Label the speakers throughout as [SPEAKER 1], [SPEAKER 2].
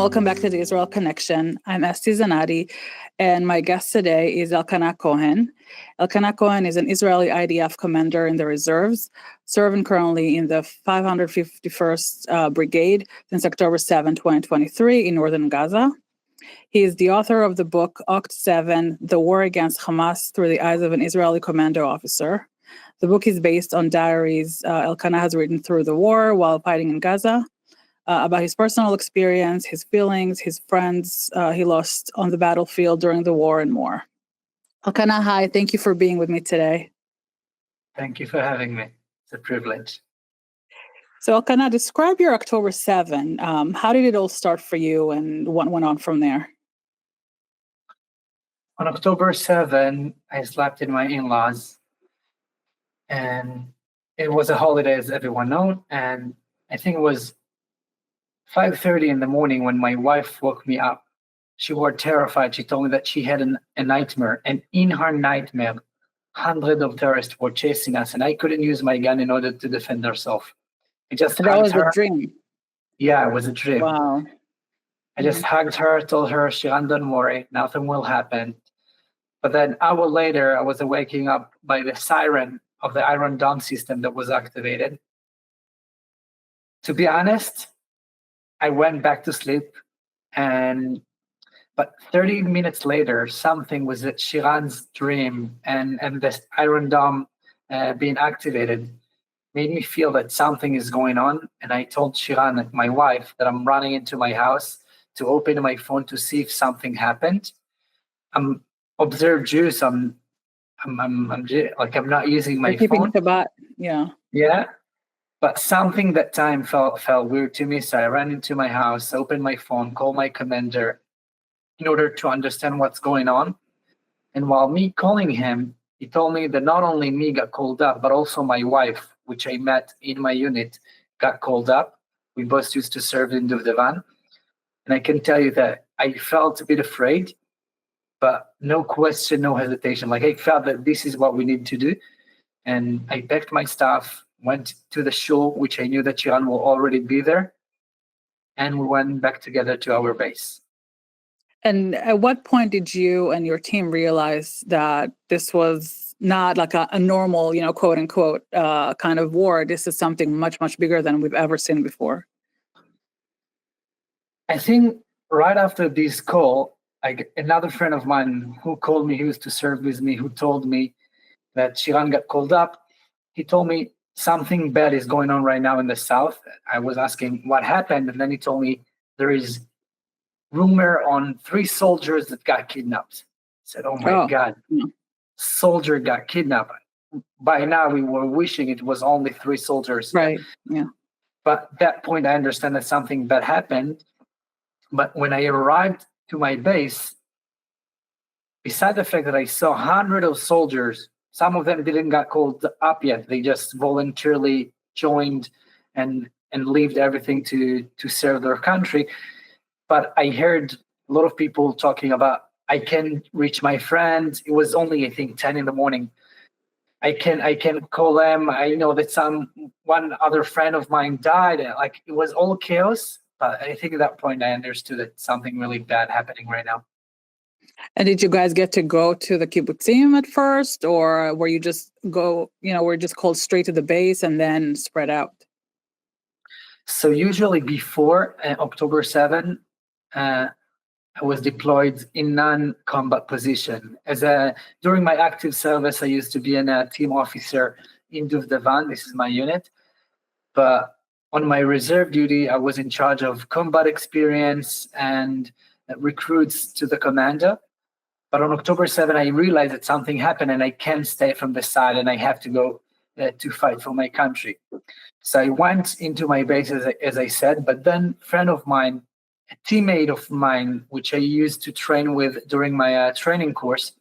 [SPEAKER 1] welcome back to the Israel Connection. I'm Esti Zenati, and my guest today is Elkana Cohen. Elkana Cohen is an Israeli IDF commander in the reserves, serving currently in the 551st Brigade since October 7, 2023 in Northern Gaza. He is the author of the book Oct 7, The War Against Hamas Through the Eyes of an Israeli Commando Officer. The book is based on diaries Elkana has written through the war while fighting in Gaza, about his personal experience, his feelings, his friends he lost on the battlefield during the war, and more. Elkana, hi. Thank you for being with me today.
[SPEAKER 2] Thank you for having me. It's a privilege.
[SPEAKER 1] So, Elkana, describe your October 7. How did it all start for you, and what went on from there?
[SPEAKER 2] On October 7, I slept in my in-laws, and it was a holiday, as everyone knows, and I think it was 5:30 in the morning when my wife woke me up. She was terrified. She told me that she had a nightmare, and in her nightmare, hundreds of terrorists were chasing us, and I couldn't use my gun in order to defend herself. I just
[SPEAKER 1] that was her. A dream.
[SPEAKER 2] Yeah, it was a dream.
[SPEAKER 1] Wow.
[SPEAKER 2] I just hugged her, told her, Shiran, don't worry, nothing will happen. But then an hour later, I was waking up by the siren of the Iron Dome system that was activated. To be honest, I went back to sleep, but 30 minutes later, something was at Shiran's dream and this Iron Dome being activated made me feel that something is going on. And I told Shiran, my wife, that I'm running into my house to open my phone to see if something happened. I'm observed Jew, so I'm not using my phone. Yeah. But something that time felt weird to me. So I ran into my house, opened my phone, called my commander in order to understand what's going on. And while me calling him, he told me that not only me got called up, but also my wife, which I met in my unit, got called up. We both used to serve in Duvdevan. And I can tell you that I felt a bit afraid, but no question, no hesitation. Like I felt that this is what we need to do. And I packed my stuff, went to the shul, which I knew that Shiran will already be there. And we went back together to our base.
[SPEAKER 1] And at what point did you and your team realize that this was not like a normal, quote unquote, kind of war? This is something much, much bigger than we've ever seen before.
[SPEAKER 2] I think right after this call, another friend of mine who called me, he used to serve with me, who told me that Shiran got called up. He told me something bad is going on right now in the south. I was asking what happened, and then he told me there is rumor on 3 soldiers that got kidnapped. I said, oh my God, soldier got kidnapped. By now we were wishing it was only 3 soldiers.
[SPEAKER 1] Right, yeah.
[SPEAKER 2] But at that point I understand that something bad happened. But when I arrived to my base, beside the fact that I saw hundreds of soldiers, some of them didn't get called up yet. They just voluntarily joined and left everything to serve their country. But I heard a lot of people talking about, I can reach my friends. It was only, I think, 10 in the morning. I can call them. I know that one other friend of mine died. Like it was all chaos. But I think at that point I understood that something really bad happening right now.
[SPEAKER 1] And did you guys get to go to the kibbutzim at first, or were you just were just called straight to the base and then spread out?
[SPEAKER 2] So usually before October 7, I was deployed in non-combat position. During my active service, I used to be a team officer in Duvdevan. This is my unit. But on my reserve duty, I was in charge of combat experience and recruits to the commander. But on October 7, I realized that something happened and I can't stay from the side and I have to go to fight for my country. So I went into my base, as I said, but then a friend of mine, a teammate of mine, which I used to train with during my training course,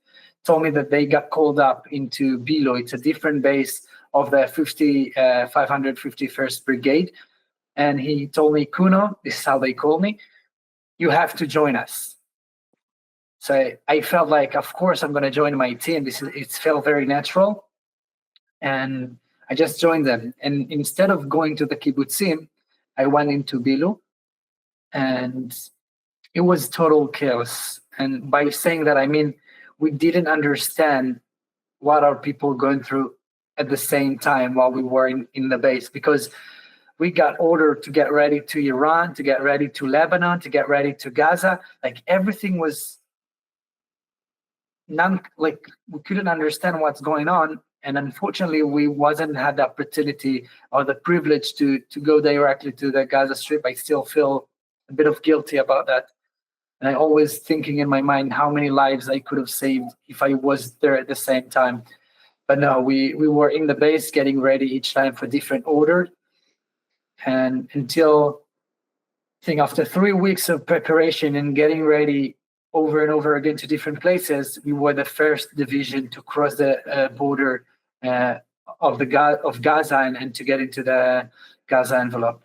[SPEAKER 2] told me that they got called up into Bilo. It's a different base of the 551st Brigade. And he told me, Kuno, this is how they call me, you have to join us. So I felt like, of course, I'm going to join my team. It felt very natural. And I just joined them. And instead of going to the kibbutzim, I went into Bilo. And it was total chaos. And by saying that, I mean we didn't understand what are people going through at the same time while we were in the base, because we got ordered to get ready to Iran, to get ready to Lebanon, to get ready to Gaza. Like everything was like we couldn't understand what's going on. And unfortunately, we wasn't had the opportunity or the privilege to go directly to the Gaza Strip. I still feel a bit of guilty about that. And I always thinking in my mind how many lives I could have saved if I was there at the same time. But no, we were in the base getting ready each time for different orders. And until I think after 3 weeks of preparation and getting ready over and over again to different places, we were the first division to cross the border of Gaza and to get into the Gaza envelope.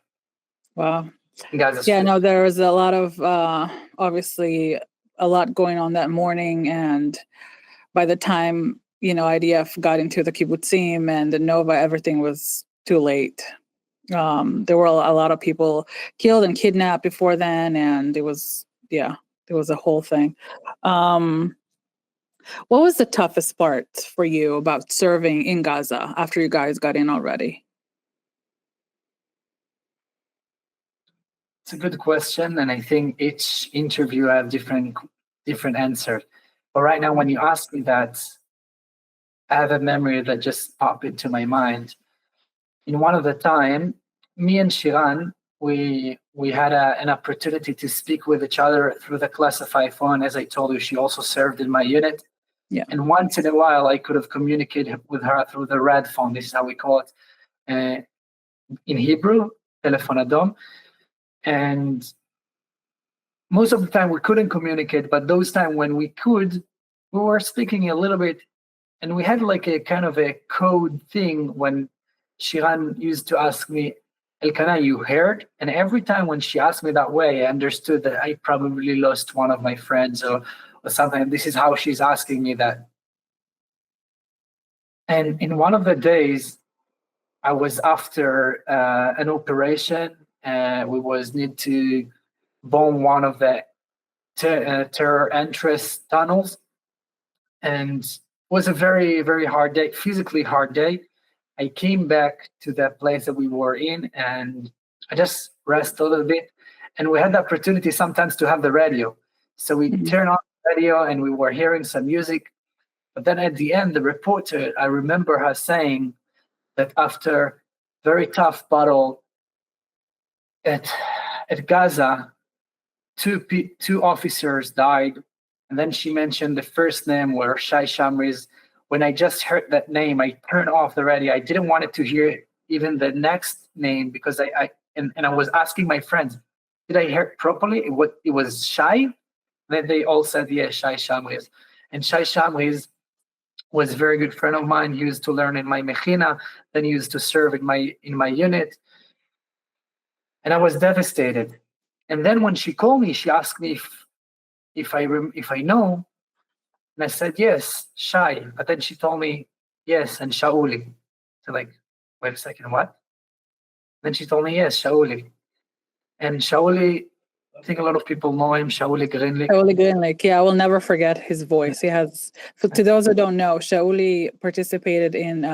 [SPEAKER 1] Wow.
[SPEAKER 2] Gaza
[SPEAKER 1] Yeah,
[SPEAKER 2] Strip.
[SPEAKER 1] no, there was a lot of, obviously, a lot going on that morning. And by the time, IDF got into the kibbutzim and the Nova, everything was too late. There were a lot of people killed and kidnapped before then. And it was a whole thing. What was the toughest part for you about serving in Gaza after you guys got in already?
[SPEAKER 2] It's a good question, and I think each interview have different answers. But right now, when you ask me that, I have a memory that just popped into my mind. In one of the time, me and Shiran, we had an opportunity to speak with each other through the classified phone. As I told you, she also served in my unit.
[SPEAKER 1] Yeah.
[SPEAKER 2] And once in a while, I could have communicated with her through the red phone. This is how we call it in Hebrew, telephone adom. And most of the time we couldn't communicate, but those times when we could, we were speaking a little bit, and we had like a kind of a code thing when Shiran used to ask me, Elkana, you heard? And every time when she asked me that way, I understood that I probably lost one of my friends or something. This is how she's asking me that. And in one of the days, I was after an operation. We was need to bomb one of the terror entrance tunnels, and it was a very, very hard day, physically hard day. I came back to that place that we were in, and I just rest a little bit. And we had the opportunity sometimes to have the radio, so we turned on the radio and we were hearing some music. But then at the end, the reporter, I remember her saying that after very tough battle at Gaza, two officers died. And then she mentioned the first name were Shai Shamriz. When I just heard that name, I turned off the radio. I didn't want it to hear even the next name, because I was asking my friends, did I hear it properly? It was Shai? Then they all said, yeah, Shai Shamriz. And Shai Shamriz was a very good friend of mine. He used to learn in my mechina, then he used to serve in my unit. And I was devastated. And then when she called me, she asked me if I know, and I said yes, Shai. But then she told me yes, and Shauli. So like, wait a second, what? Then she told me yes, Shauli. And Shauli, I think a lot of people know him, Shauli Greenlick.
[SPEAKER 1] Shauli Greenlick, yeah, I will never forget his voice. He has, to those who don't know, Shauli participated in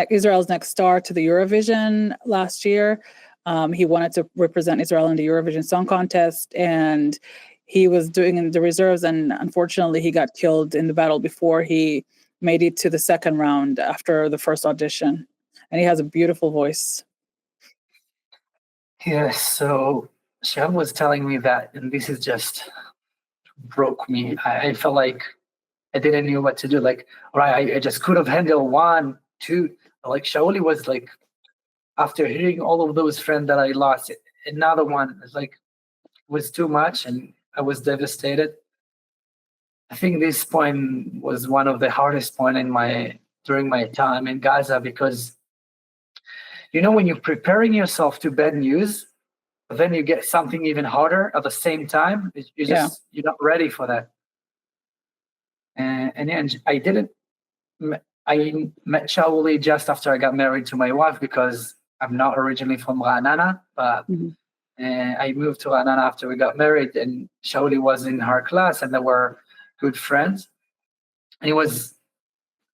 [SPEAKER 1] Israel's Next Star to the Eurovision last year. He wanted to represent Israel in the Eurovision Song Contest, and he was doing the reserves, and unfortunately he got killed in the battle before he made it to the second round after the first audition. And he has a beautiful voice.
[SPEAKER 2] Yes, so Shab was telling me that, and this is just broke me. I felt like I didn't know what to do. Like, all right, I just could have handled 1, 2. Like Shauli was like, after hearing all of those friends that I lost, another one was too much, and I was devastated. I think this point was one of the hardest point during my time in Gaza, because when you're preparing yourself to bad news, then you get something even harder at the same time. You're not ready for that. And I met Shauli just after I got married to my wife, because I'm not originally from Ra'anana, but I moved to Ra'anana after we got married, and Shauli was in her class, and they were good friends. And he was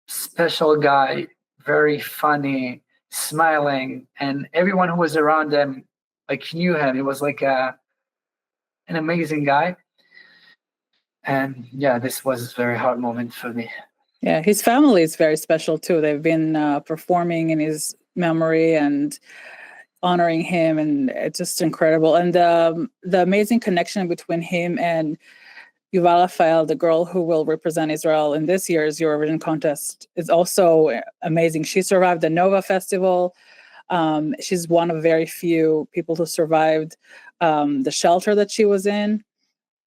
[SPEAKER 2] special guy, very funny, smiling, and everyone who was around him like knew him. He was like an amazing guy. And yeah, this was a very hard moment for me.
[SPEAKER 1] Yeah, his family is very special too. They've been performing in his memory and honoring him, and it's just incredible. And the amazing connection between him and Yuval Rafael, the girl who will represent Israel in this year's Eurovision contest, is also amazing. She survived the Nova Festival. She's one of very few people who survived the shelter that she was in.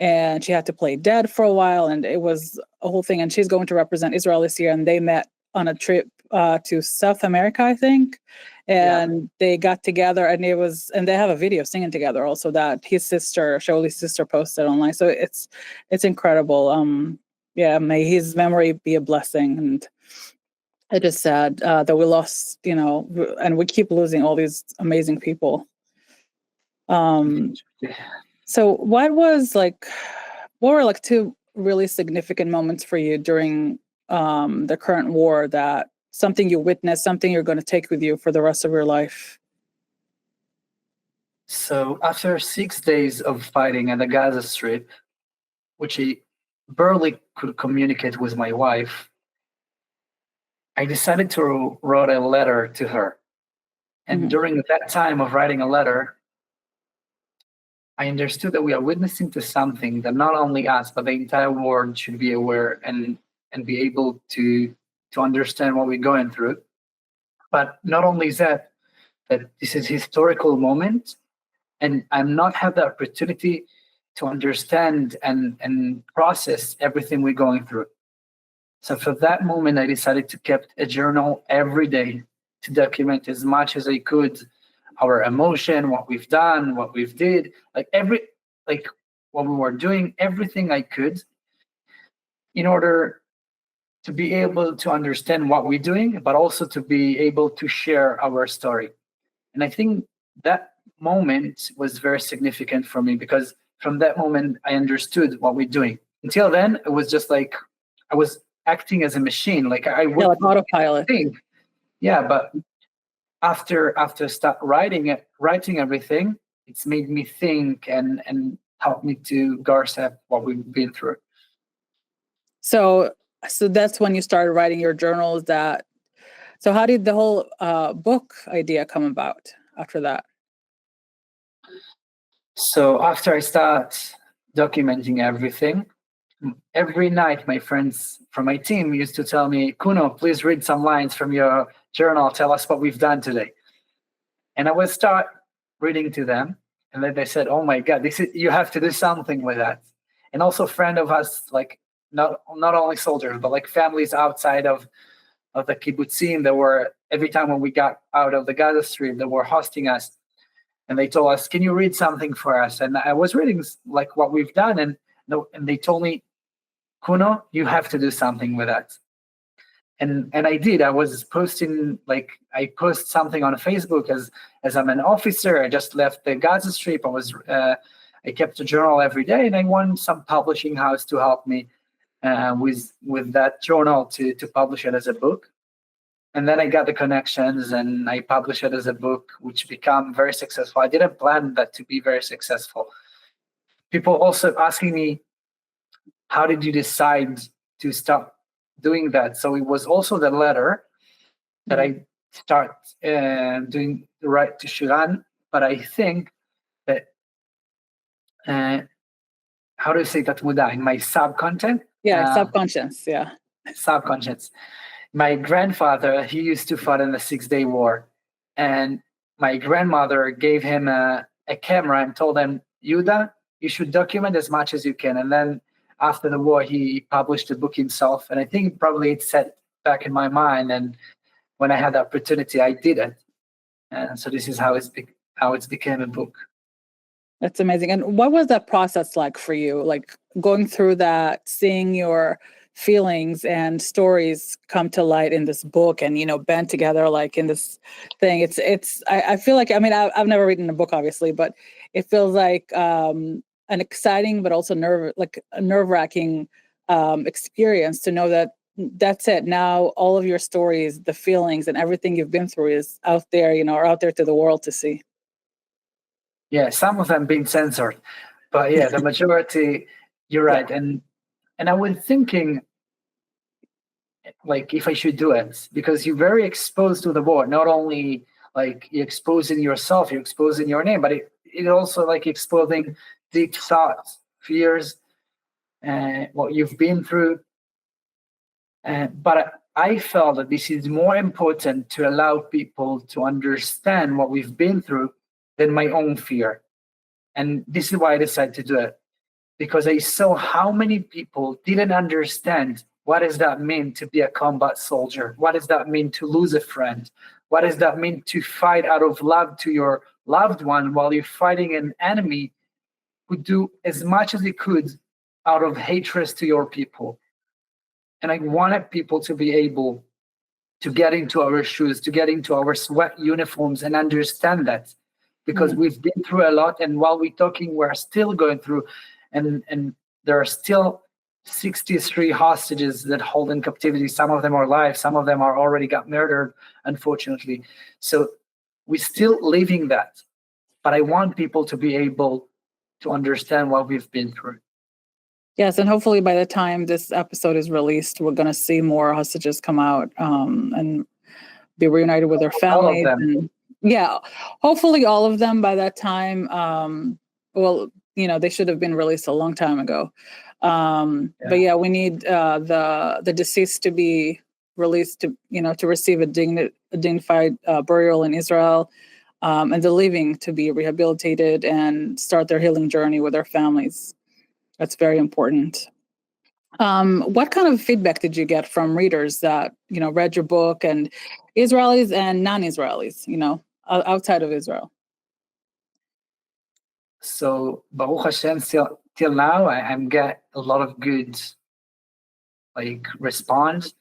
[SPEAKER 1] And she had to play dead for a while, and it was a whole thing. And she's going to represent Israel this year, and they met on a trip to South America, I think. And they got together, and they have a video singing together also that his sister, Shauli's sister, posted online. So it's incredible. May his memory be a blessing. And it is sad that we lost, and we keep losing all these amazing people. So what were two really significant moments for you during the current war, that something you witnessed, something you're going to take with you for the rest of your life?
[SPEAKER 2] So after 6 days of fighting at the Gaza Strip, which I barely could communicate with my wife, I decided to write a letter to her. And during that time of writing a letter, I understood that we are witnessing to something that not only us, but the entire world should be aware and be able to understand what we're going through. But not only that this is a historical moment, and I'm not have the opportunity to understand and process everything we're going through. So for that moment, I decided to keep a journal every day to document as much as I could our emotion, what we've done, what we've did, what we were doing, everything I could, in order to be able to understand what we're doing, but also to be able to share our story. And I think that moment was very significant for me, because from that moment, I understood what we're doing. Until then, it was just like I was acting as a machine, like I would
[SPEAKER 1] like autopilot.
[SPEAKER 2] think. Yeah, but after start writing everything, it's made me think and helped me to grasp what we've been through.
[SPEAKER 1] So that's when you started writing your journals. So how did the whole book idea come about after that?
[SPEAKER 2] So after I start documenting everything, every night my friends from my team used to tell me, "Kuno, please read some lines from your journal. Tell us what we've done today." And I would start reading to them. And then they said, "Oh my God, you have to do something with that." And also a friend of us, like not only soldiers, but like families outside of the kibbutzim, that were, every time when we got out of the Gaza Strip, they were hosting us. And they told us, "Can you read something for us?" And I was reading like what we've done. And they told me, "Kuno, you have to do something with that." And I did. I was posting, I post something on Facebook as I'm an officer. I just left the Gaza Strip. I kept a journal every day, and I want some publishing house to help me with that journal to publish it as a book. And then I got the connections, and I published it as a book, which became very successful. I didn't plan that to be very successful. People also asking me, "How did you decide to stop doing that?" So it was also the letter that I start doing the right to Shiran. But I think that how do you say that, muda, in my subcontent?
[SPEAKER 1] Yeah, subconscious. Yeah,
[SPEAKER 2] subconscious. My grandfather, he used to fight in the 6-day war, and my grandmother gave him a camera and told him, "Yuda, you should document as much as you can." And then after the war, he published the book himself. And I think probably it set back in my mind. And when I had the opportunity, I did it. And so this is how it's became a book.
[SPEAKER 1] That's amazing. And what was that process like for you? Like going through that, seeing your feelings and stories come to light in this book and, band together like in this thing. I feel like, I've never written a book, obviously, but it feels like an exciting but also a nerve-wracking experience to know that that's it. Now all of your stories, the feelings, and everything you've been through is out there, or out there to the world to see.
[SPEAKER 2] Yeah, some of them being censored, but yeah, the majority, you're right.
[SPEAKER 1] Yeah.
[SPEAKER 2] And I was thinking, like, if I should do it, because you're very exposed to the war. Not only like you're exposing yourself, you're exposing your name, but it also like exposing deep thoughts, fears, what you've been through. But I felt that this is more important to allow people to understand what we've been through than my own fear. And this is why I decided to do it, because I saw how many people didn't understand what does that mean to be a combat soldier? What does that mean to lose a friend? What does that mean to fight out of love to your loved one while you're fighting an enemy who do as much as he could out of hatred to your people? And I wanted people to be able to get into our shoes, to get into our sweat uniforms and understand that, because we've been through a lot. And while we're talking, we're still going through, and there are still 63 hostages that hold in captivity. Some of them are alive, some of them are already got murdered, unfortunately. So we're still living that. But I want people to be able to understand what we've been through.
[SPEAKER 1] Yes, and hopefully by the time this episode is released, we're going to see more hostages come out and be reunited with their families.
[SPEAKER 2] All of them.
[SPEAKER 1] And yeah, hopefully all of them by that time. Well, they should have been released a long time ago. But yeah, we need the deceased to be released to receive a dignified burial in Israel, and the living to be rehabilitated and start their healing journey with their families. That's very important. What kind of feedback did you get from readers that read your book, and Israelis and non-Israelis, outside of Israel?
[SPEAKER 2] So Baruch Hashem, till now, I'm get a lot of good response.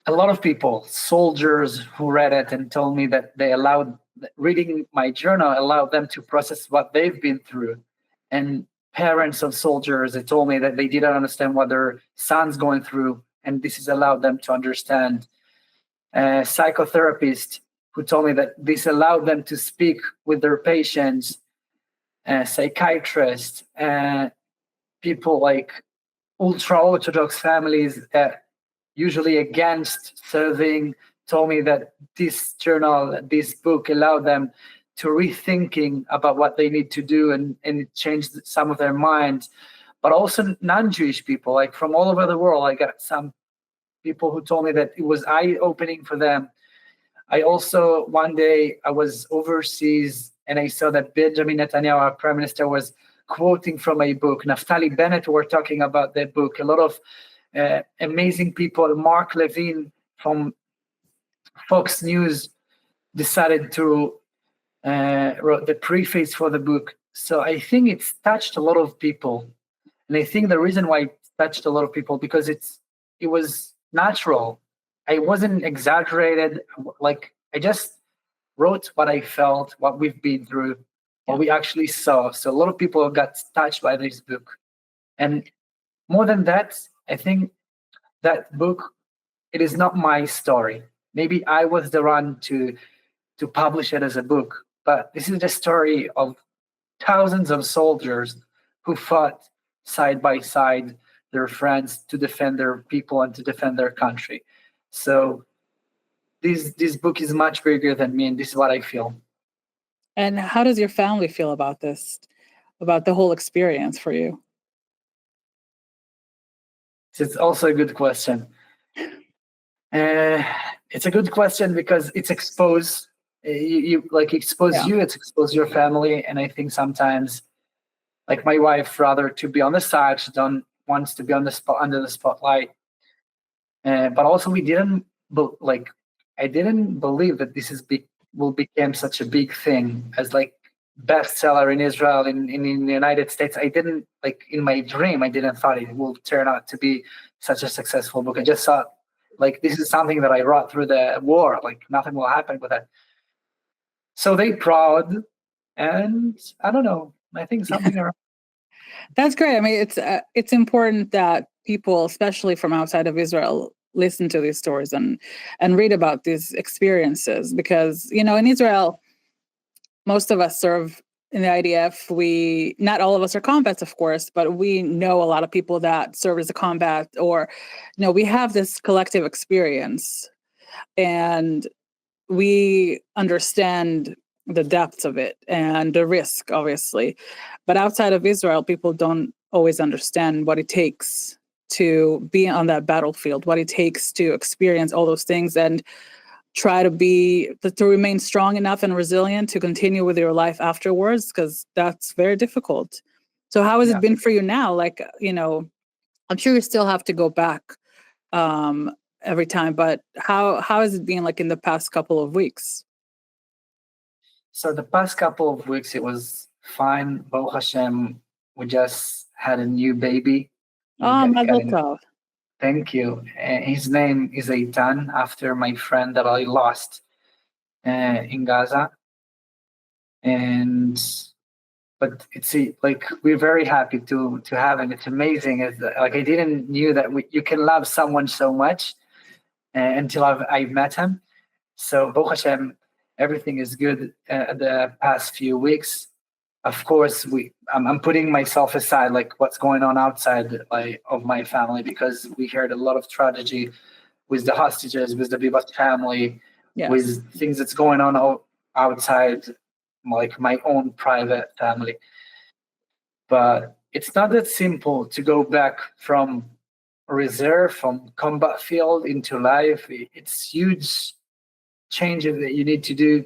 [SPEAKER 2] A lot of people, soldiers who read it and told me that reading my journal allowed them to process what they've been through. And parents of soldiers, they told me that they didn't understand what their son's going through, and this has allowed them to understand. Psychotherapists who told me that this allowed them to speak with their patients. Psychiatrists, people like ultra-Orthodox families that usually against serving, told me that this journal, this book allowed them to rethinking about what they need to do, and it changed some of their minds. But also non-Jewish people, like from all over the world. I got some people who told me that it was eye-opening for them. I also, one day, I was overseas and I saw that Benjamin Netanyahu, our prime minister, was quoting from a book. Naftali Bennett were talking about that book. A lot of amazing people. Mark Levine from Fox News decided to wrote the preface for the book. So I think it's touched a lot of people. And I think the reason why it touched a lot of people, because it was natural. I wasn't exaggerated. Like, I just wrote what I felt, what we've been through, what we actually saw. So a lot of people got touched by this book. And more than that, I think that book, it is not my story. Maybe I was the one to publish it as a book, but this is the story of thousands of soldiers who fought side by side their friends to defend their people and to defend their country. So this book is much bigger than me, and this is what I feel.
[SPEAKER 1] And how does your family feel about this, about the whole experience for you?
[SPEAKER 2] It's also a good question. It's a good question because it's exposed. You expose you, it's expose your family, and I think sometimes, like my wife, rather to be on the side, she don't wants to be on the spot under the spotlight. But also, I didn't believe that this will become such a big thing as bestseller in Israel, in the United States. I didn't in my dream. I didn't thought it will turn out to be such a successful book. I just thought this is something that I wrote through the war. Nothing will happen with it. So they proud, And I don't know, I think something around.
[SPEAKER 1] That's great. I mean, it's important that people, especially from outside of Israel, listen to these stories and read about these experiences because in Israel, most of us serve in the IDF. We not all of us are combats, of course, but we know a lot of people that serve as a combat, or we have this collective experience, and we understand the depths of it and the risk, obviously. But outside of Israel, people don't always understand what it takes to be on that battlefield, what it takes to experience all those things and try to remain strong enough and resilient to continue with your life afterwards, because that's very difficult. So how has it been for you now? Like, I'm sure you still have to go back um, every time, but how has it been like in the past couple of weeks?
[SPEAKER 2] So the past couple of weeks, it was fine. Baruch Hashem, we just had a new baby.
[SPEAKER 1] Oh, Mazel Tov.
[SPEAKER 2] Thank you. His name is Eitan, after my friend that I lost in Gaza. But it's like we're very happy to have him. It's amazing. Like I didn't knew that you can love someone so much until I've met him. So Baruch Hashem, everything is good the past few weeks. Of course, I'm putting myself aside, like what's going on outside of my family, because we heard a lot of tragedy with the hostages, with the Bibas family,
[SPEAKER 1] Yes.
[SPEAKER 2] with things that's going on outside, like my own private family. But it's not that simple to go back from reserve, from combat field into life. It's huge changes that you need to do.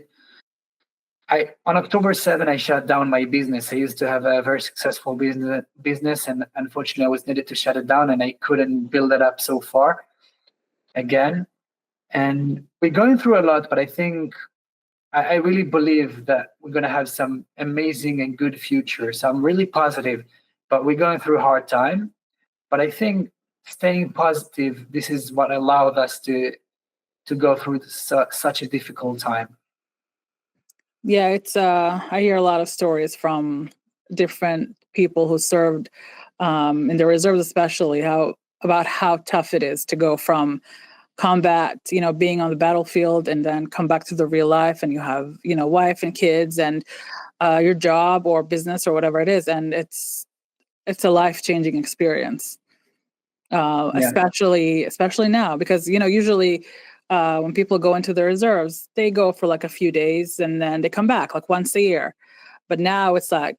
[SPEAKER 2] On October 7, I shut down my business. I used to have a very successful business, and unfortunately, I was needed to shut it down, and I couldn't build it up so far again. And we're going through a lot, but I think I really believe that we're going to have some amazing and good future. So I'm really positive, but we're going through a hard time. But I think staying positive, this is what allowed us to go through such a difficult time.
[SPEAKER 1] Yeah, it's I hear a lot of stories from different people who served in the reserves, especially about how tough it is to go from combat, being on the battlefield, and then come back to the real life, and you have, wife and kids and your job or business or whatever it is, and it's a life-changing experience. Especially now, because usually when people go into the reserves, they go for like a few days and then they come back like once a year. But now it's like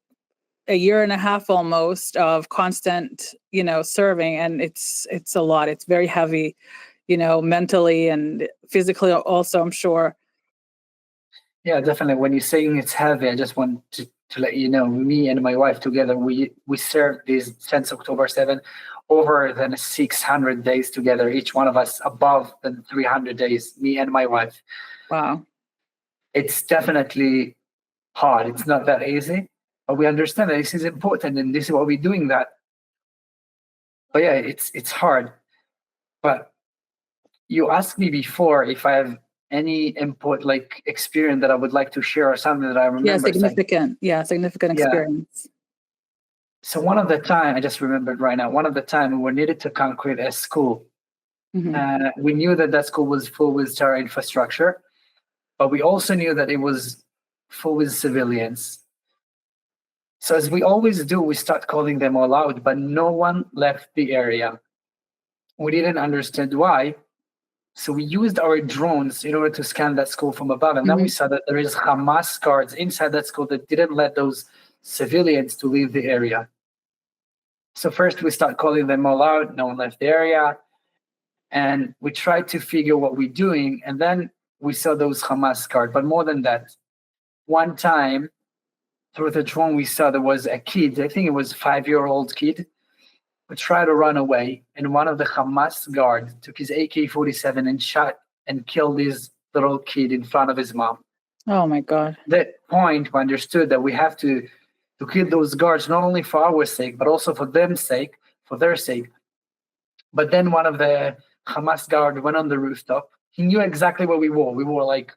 [SPEAKER 1] a year and a half almost of constant, serving, and it's a lot. It's very heavy, mentally and physically also, I'm sure.
[SPEAKER 2] Yeah, definitely. When you're saying it's heavy, I just want to let you know, me and my wife together, we served this since October 7, over than 600 days together, each one of us above than 300 days, me and my wife.
[SPEAKER 1] Wow.
[SPEAKER 2] It's definitely hard. It's not that easy, but we understand that this is important and this is what we're doing that. But yeah, it's hard. But you asked me before if I have any input, like experience that I would like to share, or something that I remember.
[SPEAKER 1] Significant experience.
[SPEAKER 2] So one of the time, I just remembered right now, one of the time we were needed to concrete a school. Mm-hmm. We knew that school was full with terror infrastructure, but we also knew that it was full with civilians. So as we always do, we start calling them all out, but no one left the area. We didn't understand why. So we used our drones in order to scan that school from above. And then we saw that there is Hamas guards inside that school that didn't let those civilians to leave the area. So first we start calling them all out. No one left the area. And we tried to figure what we're doing. And then we saw those Hamas guards. But more than that, one time through the drone, we saw there was a kid, I think it was a 5-year-old kid, who tried to run away, and one of the Hamas guards took his AK-47 and shot and killed this little kid in front of his mom.
[SPEAKER 1] Oh my God.
[SPEAKER 2] At that point, we understood that we have to kill those guards, not only for our sake, but also for their sake. But then one of the Hamas guards went on the rooftop. He knew exactly where we were. We were like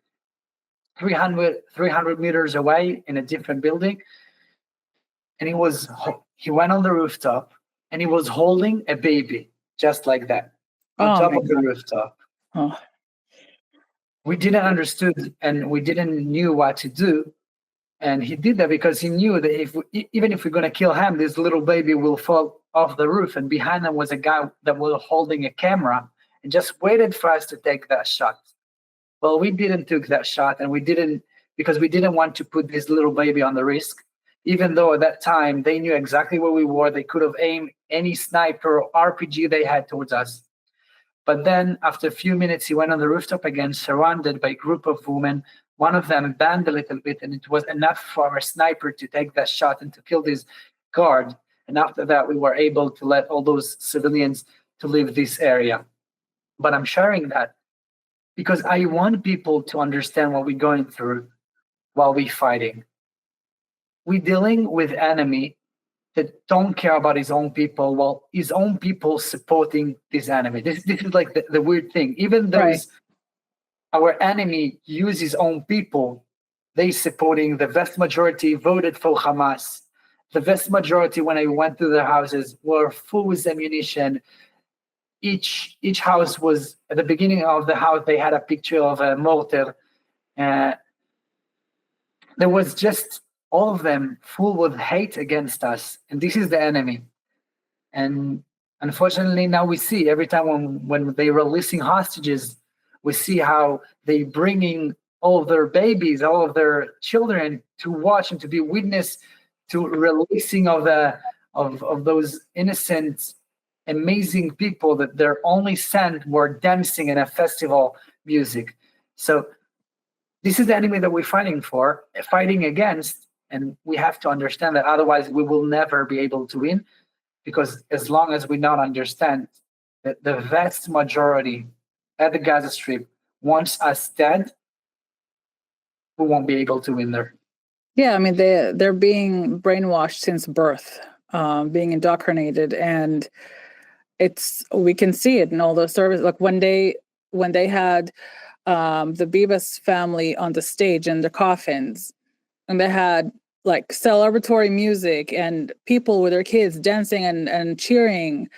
[SPEAKER 2] 300 meters away in a different building. And he went on the rooftop and he was holding a baby just like that on
[SPEAKER 1] Oh
[SPEAKER 2] top
[SPEAKER 1] my
[SPEAKER 2] of the
[SPEAKER 1] God.
[SPEAKER 2] rooftop.
[SPEAKER 1] Oh,
[SPEAKER 2] We didn't understood and we didn't knew what to do. And he did that because he knew that even if we're going to kill him, this little baby will fall off the roof. And behind him was a guy that was holding a camera and just waited for us to take that shot. Well, we didn't take that shot, and we didn't because we didn't want to put this little baby on the risk. Even though at that time they knew exactly where we were, they could have aimed any sniper or RPG they had towards us. But then, after a few minutes, he went on the rooftop again, surrounded by a group of women. One of them banged a little bit, and it was enough for our sniper to take that shot and to kill this guard. And after that, we were able to let all those civilians to leave this area. But I'm sharing that because I want people to understand what we're going through while we're fighting. We're dealing with enemy that don't care about his own people, while his own people supporting this enemy. This is like the weird thing. Even
[SPEAKER 1] right.
[SPEAKER 2] those our enemy use his own people, they supporting the vast majority voted for Hamas. The vast majority, when I went to their houses, were full with ammunition. Each house was at the beginning of the house. They had a picture of a mortar. Uh, there was just all of them full with hate against us, and this is the enemy. And unfortunately, now we see every time when they releasing hostages, we see how they bringing all of their babies, all of their children to watch and to be witness to releasing of those innocent, amazing people that their only sent were dancing in a festival music. So this is the enemy that we're fighting against, and we have to understand that otherwise we will never be able to win. Because as long as we don't understand that the vast majority at the Gaza Strip wants us dead, we won't be able to win there.
[SPEAKER 1] Yeah, I mean they're being brainwashed since birth, being indoctrinated, and we can see it in all those services. Like when they had the Bibas family on the stage in the coffins, and they had like celebratory music and people with their kids dancing and cheering.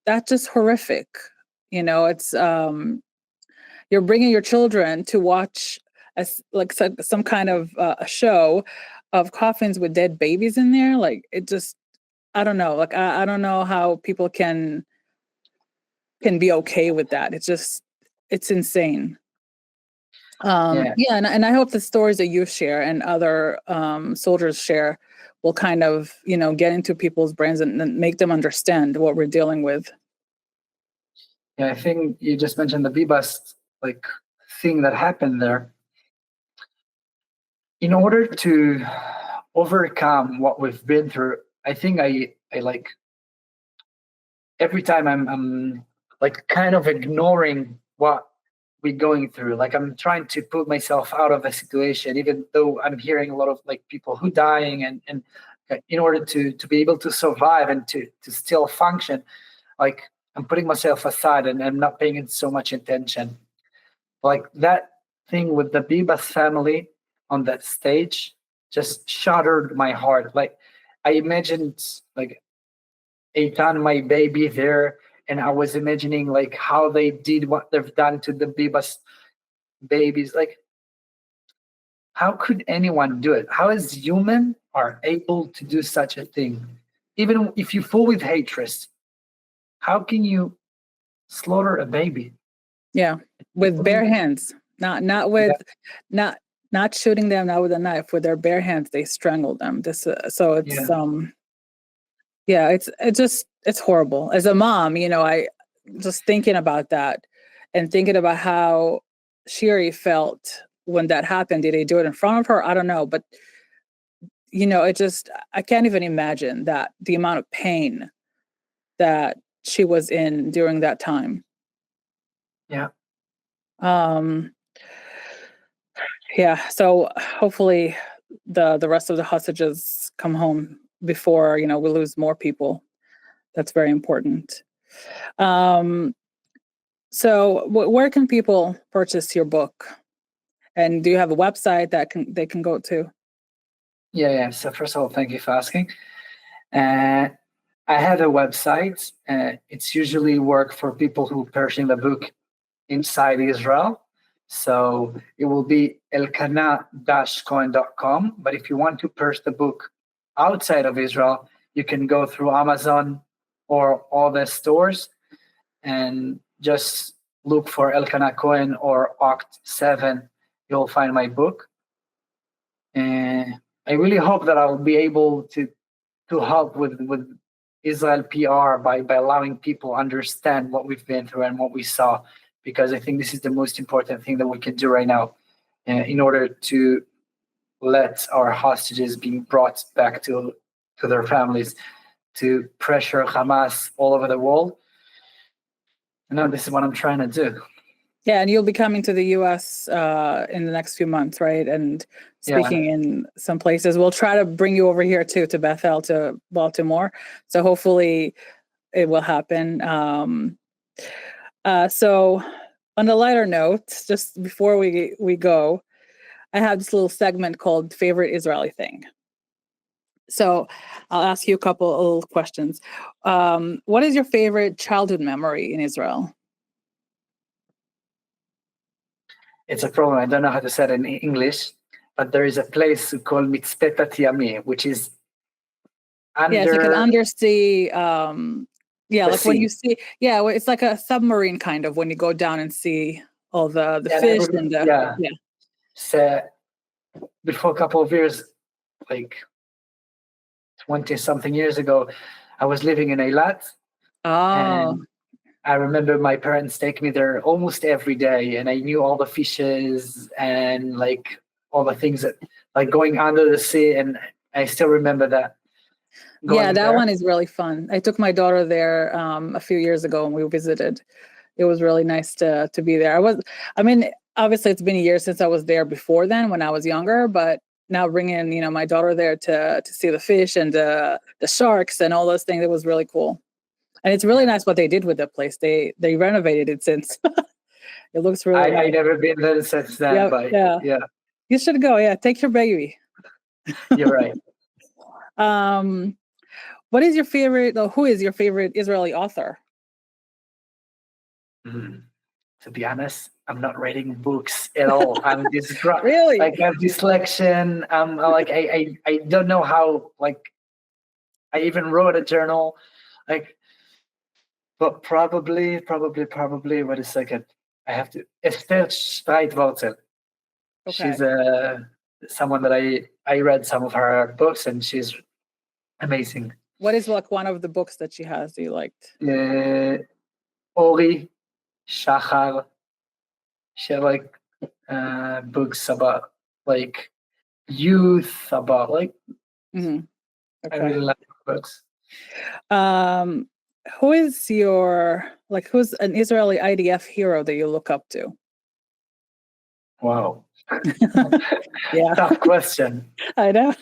[SPEAKER 1] That's just horrific. It's you're bringing your children to watch some kind of a show of coffins with dead babies in there. Like it just, I don't know. Like I don't know how people can be okay with that. It's insane. And I hope the stories that you share and other soldiers share will kind of get into people's brains and make them understand what we're dealing with.
[SPEAKER 2] Yeah, I think you just mentioned the Bibas thing that happened there. In order to overcome what we've been through, I think I like every time I'm like kind of ignoring what we're going through. Like I'm trying to put myself out of a situation, even though I'm hearing a lot of like people who dying and in order to be able to survive and to still function, like I'm putting myself aside and I'm not paying so much attention. Like that thing with the Bibas family on that stage just shattered my heart. Like I imagined like Eitan, my baby there, and I was imagining like how they did what they've done to the Bibas babies. Like, how could anyone do it? How is human are able to do such a thing? Even if you fall with hatred, how can you slaughter a baby?
[SPEAKER 1] Yeah, with bare hands, not with not shooting them, not with a knife. With their bare hands, they strangled them. So it's it's horrible. As a mom, I just thinking about that and thinking about how Shiri felt when that happened. Did they do it in front of her? I don't know, but I can't even imagine that the amount of pain that she was in during that time.
[SPEAKER 2] Yeah.
[SPEAKER 1] Yeah. So hopefully the rest of the hostages come home before, we lose more people. That's very important. So where can people purchase your book? And do you have a website that they can go to?
[SPEAKER 2] Yeah. So first of all, thank you for asking. I have a website. It's usually work for people who purchasing the book inside Israel. So it will be elkana-cohen.com. But if you want to purchase the book outside of Israel, you can go through Amazon or all the stores and just look for Elkana Cohen or Oct 7. You'll find my book. And I really hope that I'll be able to help with Israel PR by allowing people understand what we've been through and what we saw, because I think this is the most important thing that we can do right now in order to let our hostages be brought back to their families, to pressure Hamas all over the world. This is what I'm trying to do.
[SPEAKER 1] Yeah, and you'll be coming to the U.S. In the next few months, right? And speaking in some places. We'll try to bring you over here too, to Bethel, to Baltimore. So hopefully it will happen. So on a lighter note, just before we go, I have this little segment called Favorite Israeli Thing. So I'll ask you a couple of little questions. What is your favorite childhood memory in Israel?
[SPEAKER 2] It's a problem. I don't know how to say it in English, but there is a place called Mitzpeh Yami, which is under.
[SPEAKER 1] It's like an undersea. Like
[SPEAKER 2] sea.
[SPEAKER 1] when you see, it's like a submarine kind of when you go down and see all the fish and the
[SPEAKER 2] So before a couple of years, like 20 something years ago, I was living in Eilat. And I remember my parents take me there almost every day, and I knew all the fishes and like all the things that like going under the sea, and I still remember that.
[SPEAKER 1] That one is really fun. I took my daughter there a few years ago and we visited. It was really nice to be there. Obviously it's been a year since I was there before then when I was younger, but now bringing, my daughter there to see the fish and the sharks and all those things, it was really cool. And it's really nice what they did with the place. They renovated it since. It looks really
[SPEAKER 2] I never been there since then, but yeah.
[SPEAKER 1] You should go. Yeah, take your baby.
[SPEAKER 2] You're right.
[SPEAKER 1] What is your favorite, or who is your favorite Israeli author?
[SPEAKER 2] To be honest, I'm not reading books at all. I'm
[SPEAKER 1] really?
[SPEAKER 2] Like I have dyslexia. Like I don't know how, like I even wrote a journal. Like, but probably, wait a second. I have to. Esther Streitwalzer. Okay. She's someone that I read some of her books, and she's amazing.
[SPEAKER 1] What is like one of the books that she has that you liked?
[SPEAKER 2] Ori, Shachar. She had like books about like youth, about like.
[SPEAKER 1] Okay.
[SPEAKER 2] I really like books.
[SPEAKER 1] Who's an Israeli IDF hero that you look up to?
[SPEAKER 2] Wow. Tough question.
[SPEAKER 1] I know.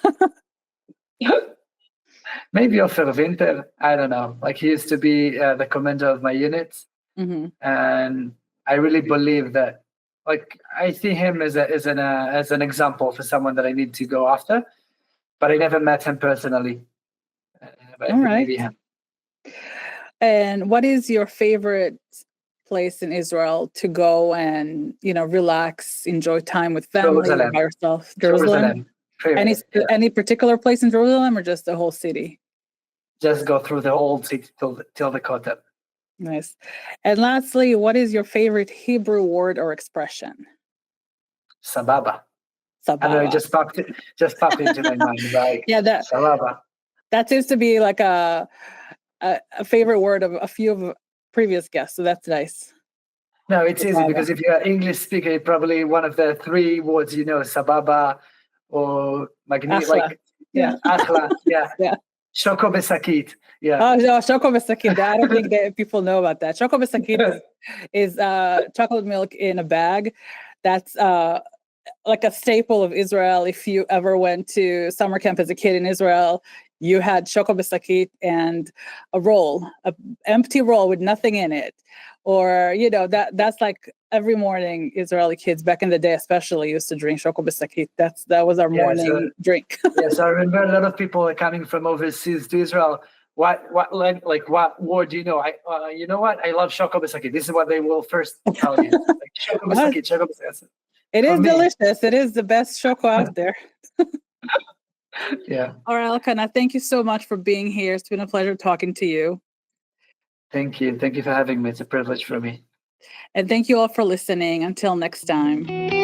[SPEAKER 2] Maybe Ofer Winter. I don't know. Like he used to be the commander of my unit, and I really believe that. Like I see him as an example for someone that I need to go after, but I never met him personally. But
[SPEAKER 1] all right.
[SPEAKER 2] Maybe him.
[SPEAKER 1] And what is your favorite place in Israel to go and relax, enjoy time with family, or by yourself? Jerusalem. Any particular place in Jerusalem, or just the whole city?
[SPEAKER 2] Just go through the whole city till the Kotel.
[SPEAKER 1] Nice. And lastly, what is your favorite Hebrew word or expression?
[SPEAKER 2] Sababa.
[SPEAKER 1] Sababa.
[SPEAKER 2] I don't know, just popped into my mind. Like, Sababa.
[SPEAKER 1] That seems to be like a favorite word of a few of previous guests, so that's nice.
[SPEAKER 2] No, it's easy because if you're an English speaker, probably one of the three words Sababa or Magni, like Achla,
[SPEAKER 1] yeah.
[SPEAKER 2] Shoko besakit, yeah.
[SPEAKER 1] Oh, no, Shoko besakit. I don't think that people know about that. Shoko besakit is chocolate milk in a bag. That's like a staple of Israel. If you ever went to summer camp as a kid in Israel, you had shoko besakit and a roll, an empty roll with nothing in it, or that's like every morning Israeli kids back in the day especially used to drink shoko b'sakit. That was our morning drink.
[SPEAKER 2] Yes, I remember a lot of people are coming from overseas to Israel. What word do you know? You know what? I love shoko b'sakit. This is what they will first tell you. Like shoko b'sakit, shoko b'sakit.
[SPEAKER 1] It is delicious. It is the best shoko out there.
[SPEAKER 2] Yeah.
[SPEAKER 1] All right, Elkana, thank you so much for being here. It's been a pleasure talking to you.
[SPEAKER 2] Thank you. Thank you for having me. It's a privilege for me.
[SPEAKER 1] And thank you all for listening. Until next time.